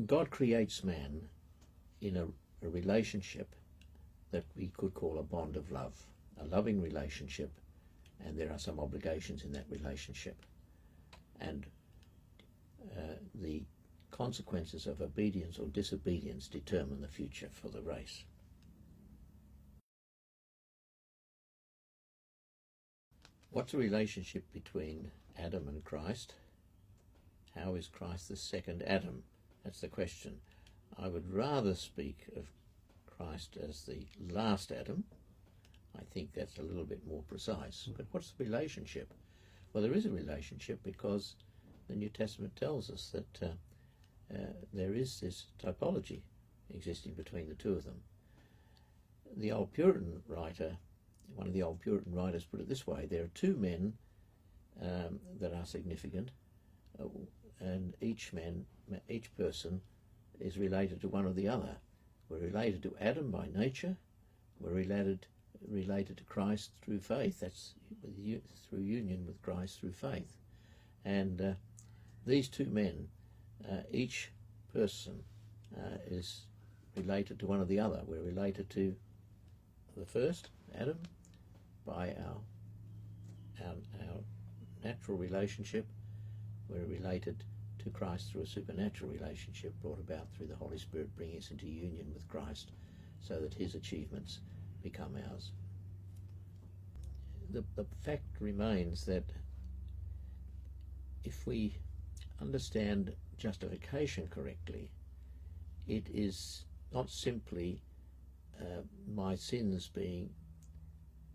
God creates man in a relationship that we could call a bond of love, a loving relationship, and there are some obligations in that relationship. And the consequences of obedience or disobedience determine the future for the race. What's the relationship between Adam and Christ? How is Christ the second Adam? That's the question. I would rather speak of Christ as the last Adam. I think that's a little bit more precise. But what's the relationship? Well, there is a relationship because the New Testament tells us that there is this typology existing between the two of them. The old Puritan writer, one of the old Puritan writers put it this way: there are two men that are significant, and each person is related to one or the other. We're related to Adam by nature, we're related to Christ through faith, that's through union with Christ through faith. And these two men, each person is related to one or the other. We're related to the first, Adam, by our natural relationship. We're related to Christ through a supernatural relationship brought about through the Holy Spirit bringing us into union with Christ so that his achievements become ours. The fact remains that if we understand justification correctly, it is not simply my sins being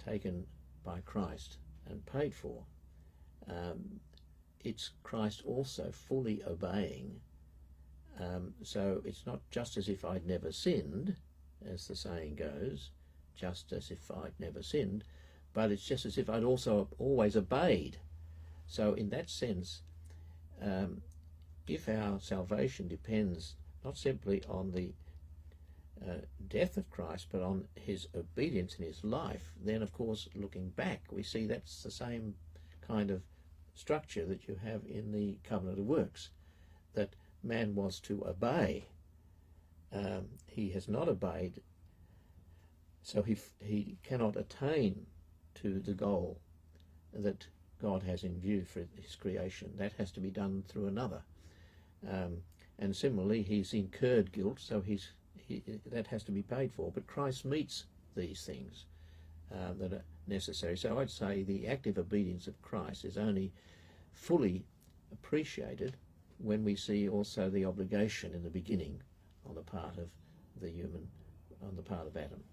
taken by Christ and paid for. It's Christ also fully obeying. So it's not just as if I'd never sinned, as the saying goes, just as if I'd never sinned, but it's just as if I'd also always obeyed. So in that sense, if our salvation depends not simply on the death of Christ, but on his obedience in his life, then of course looking back we see that's the same kind of structure that you have in the covenant of works, that man was to obey. He has not obeyed, so he cannot attain to the goal that God has in view for his creation. That has to be done through another. And similarly, he's incurred guilt, so that has to be paid for. But Christ meets these things that are necessary. So I'd say the active obedience of Christ is only fully appreciated when we see also the obligation in the beginning on the part of Adam.